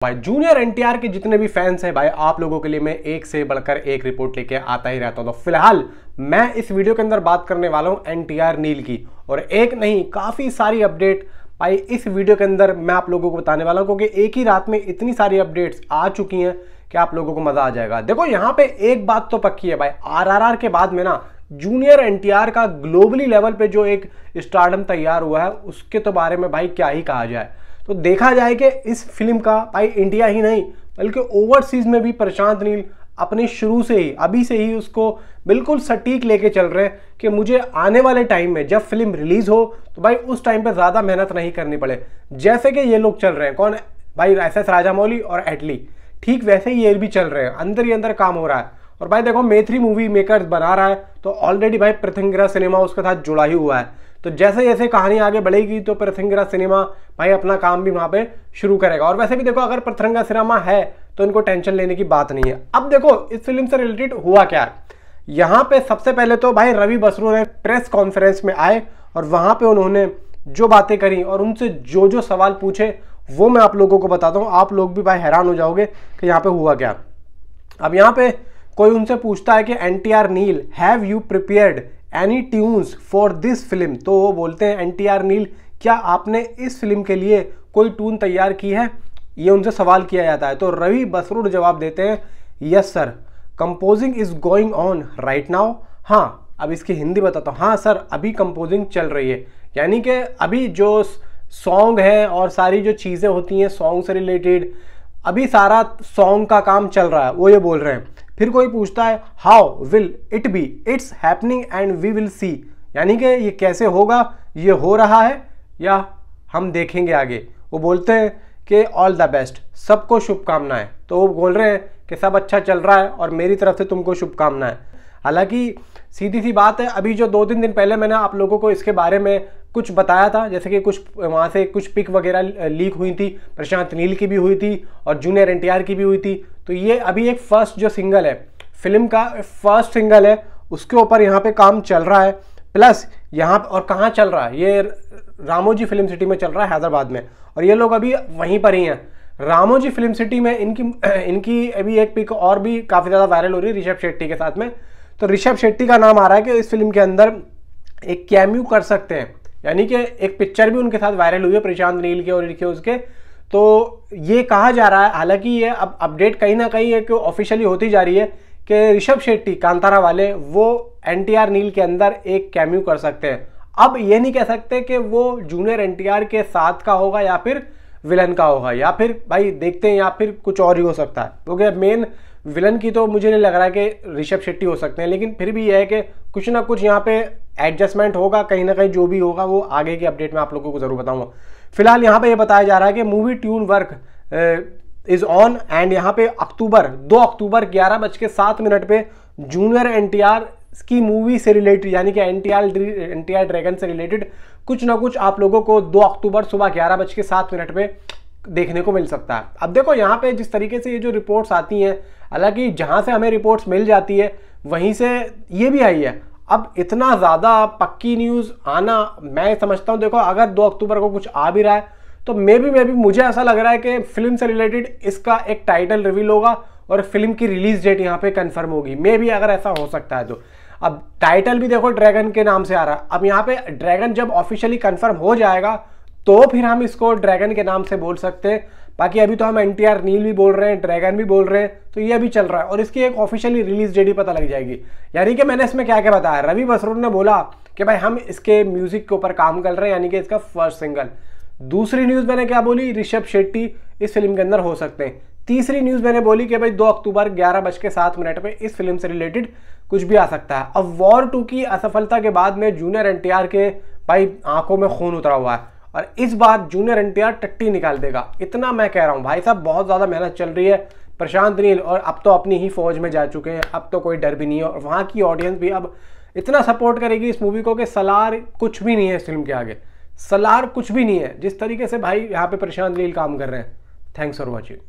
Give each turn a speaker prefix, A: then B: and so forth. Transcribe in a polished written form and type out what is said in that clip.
A: भाई जूनियर एनटीआर के जितने भी फैंस हैं भाई, आप लोगों के लिए मैं एक से बढ़कर एक रिपोर्ट लेके आता ही रहता हूं। तो फिलहाल मैं इस वीडियो के अंदर बात करने वाला हूं एनटीआर नील की, और एक नहीं काफी सारी अपडेट भाई इस वीडियो के अंदर मैं आप लोगों को बताने वाला हूं, क्योंकि एक ही रात में इतनी सारी अपडेट्स आ चुकी हैं कि आप लोगों को मजा आ जाएगा। देखो यहाँ पे एक बात तो पक्की है भाई, आरआरआर के बाद में ना जूनियर एनटीआर का ग्लोबली लेवल पे जो एक स्टारडम तैयार हुआ है उसके तो बारे में भाई क्या ही कहा जाए। तो देखा जाए कि इस फिल्म का भाई इंडिया ही नहीं बल्कि ओवरसीज में भी प्रशांत नील अपने शुरू से ही अभी से ही उसको बिल्कुल सटीक लेके चल रहे हैं कि मुझे आने वाले टाइम में जब फिल्म रिलीज हो तो भाई उस टाइम पे ज्यादा मेहनत नहीं करनी पड़े। जैसे कि ये लोग चल रहे हैं, कौन भाई, एसएस राजामौली और एटली, ठीक वैसे ही ये भी चल रहे हैं, अंदर ही अंदर काम हो रहा है। और भाई देखो मैत्री मूवी मेकर्स बना रहा है तो ऑलरेडी भाई पृथ्वीराज सिनेमा उसके साथ जुड़ा ही हुआ है। तो जैसे जैसे कहानी आगे बढ़ेगी तो पृथ्वीराज सिनेमा भाई अपना काम भी वहां पे शुरू करेगा। और वैसे भी देखो अगर पृथ्वीराज सिनेमा है तो इनको टेंशन लेने की बात नहीं है। अब देखो इस फिल्म से रिलेटेड हुआ क्या है, यहाँ पे सबसे पहले तो भाई रवि बसरू ने प्रेस कॉन्फ्रेंस में आए और वहां पे उन्होंने जो बातें करी और उनसे जो जो सवाल पूछे वो मैं आप लोगों को बताता हूँ। आप लोग भी भाई हैरान हो जाओगे कि यहाँ पे हुआ क्या। अब यहाँ पे कोई उनसे पूछता है कि NTR Neel have you prepared any tunes for this film, तो वो बोलते हैं एनटीआर नील क्या आपने इस फिल्म के लिए कोई ट्यून तैयार की है, ये उनसे सवाल किया जाता है। तो रवि बसरूड जवाब देते हैं yes sir, composing is going on right now. हाँ, अब इसकी हिंदी बताता हूँ। हाँ सर, अभी कंपोजिंग चल रही है, यानी कि अभी जो सॉन्ग है और सारी जो चीज़ें होती हैं सॉन्ग से रिलेटेड अभी सारा सॉन्ग का काम चल रहा है, वो ये बोल रहे हैं। फिर कोई पूछता है how will it be, it's happening and we will see, यानी कि ये कैसे होगा, ये हो रहा है या हम देखेंगे आगे। वो बोलते हैं कि ऑल द बेस्ट, सबको शुभकामनाएं। तो वो बोल रहे हैं कि सब अच्छा चल रहा है और मेरी तरफ से तुमको शुभकामनाएं। हालांकि सीधी सी बात है, अभी जो 2-3 दिन पहले मैंने आप लोगों को इसके बारे में कुछ बताया था, जैसे कि कुछ वहाँ से कुछ पिक वगैरह लीक हुई थी, प्रशांत नील की भी हुई थी और जूनियर एनटीआर की भी हुई थी। तो ये अभी एक फर्स्ट जो सिंगल है फिल्म का, फर्स्ट सिंगल है, उसके ऊपर यहाँ पे काम चल रहा है। प्लस यहाँ और कहाँ चल रहा है, ये रामोजी फिल्म सिटी में चल रहा है हैदराबाद में, और ये लोग अभी वहीं पर ही हैं रामोजी फिल्म सिटी में। इनकी अभी एक पिक और भी काफ़ी ज़्यादा वायरल हो रही है ऋषभ शेट्टी के साथ में। तो ऋषभ शेट्टी का नाम आ रहा है कि इस फिल्म के अंदर एक कैमियो कर सकते हैं, यानी कि एक पिक्चर भी उनके साथ वायरल हुई है प्रशांत नील के और इनके उसके। तो ये कहा जा रहा है, हालांकि ये अब अपडेट कहीं ना कहीं एक ऑफिशियली होती जा रही है कि ऋषभ शेट्टी कांतारा वाले वो एनटीआर नील के अंदर एक कैमियो कर सकते हैं। अब ये नहीं कह सकते कि वो जूनियर एनटीआर के साथ का होगा या फिर विलन का होगा, या फिर भाई देखते हैं, या फिर कुछ और ही हो सकता है, क्योंकि मेन विलन की तो मुझे नहीं लग रहा है कि ऋषभ शेट्टी हो सकते हैं। लेकिन फिर भी यह है कि कुछ ना कुछ यहाँ पे एडजस्टमेंट होगा कहीं ना कहीं, जो भी होगा वो आगे की अपडेट में आप लोगों को जरूर बताऊंगा। फिलहाल यहाँ पे ये बताया जा रहा है कि movie tune work is on and यहाँ पे 2 अक्टूबर 11:07 पे जूनियर एनटीआर की मूवी से रिलेटेड, यानी कि एनटीआर ड्रैगन से रिलेटेड कुछ ना कुछ आप लोगों को 2 अक्टूबर सुबह 11:07 पे देखने को मिल सकता है। अब देखो यहाँ पे जिस तरीके से ये जो रिपोर्ट्स आती हैं, हालांकि जहां से हमें रिपोर्ट्स मिल जाती है वहीं से ये भी आई है। अब इतना ज़्यादा पक्की न्यूज़ आना मैं समझता हूँ, देखो अगर 2 अक्टूबर को कुछ आ भी रहा है तो मे बी मुझे ऐसा लग रहा है कि फिल्म से रिलेटेड इसका एक टाइटल रिवील होगा और फिल्म की रिलीज डेट यहाँ पे कंफर्म होगी। मे बी अगर ऐसा हो सकता है तो अब टाइटल भी देखो ड्रैगन के नाम से आ रहा है। अब यहाँ पे ड्रैगन जब ऑफिशियली कंफर्म हो जाएगा तो फिर हम इसको ड्रैगन के नाम से बोल सकते हैं। बाकी अभी तो हम एनटीआर नील भी बोल रहे हैं, ड्रैगन भी बोल रहे हैं, तो ये अभी चल रहा है और इसकी एक ऑफिशियली रिलीज डेट ही पता लग जाएगी। यानी कि मैंने इसमें क्या क्या बताया, रवि बसरूड ने बोला कि भाई हम इसके म्यूजिक के ऊपर काम कर रहे हैं, यानी कि इसका फर्स्ट सिंगल। दूसरी न्यूज मैंने क्या बोली, ऋषभ शेट्टी इस फिल्म के अंदर हो सकते हैं। तीसरी न्यूज मैंने बोली कि भाई 2 अक्टूबर 11:07 पे इस फिल्म से रिलेटेड कुछ भी आ सकता है। अब वॉर 2 की असफलता के बाद में जूनियर एनटीआर के भाई आंखों में खून उतरा हुआ है और इस बार जूनियर एनटीआर टट्टी निकाल देगा, इतना मैं कह रहा हूं भाई साहब। बहुत ज्यादा मेहनत चल रही है प्रशांत नील, और अब तो अपनी ही फौज में जा चुके हैं, अब तो कोई डर भी नहीं है और वहां की ऑडियंस भी अब इतना सपोर्ट करेगी इस मूवी को कि सलार कुछ भी नहीं है इस फिल्म के आगे, सलार कुछ भी नहीं है जिस तरीके से भाई यहाँ पे प्रशांत नील काम कर रहे हैं। Thanks for watching.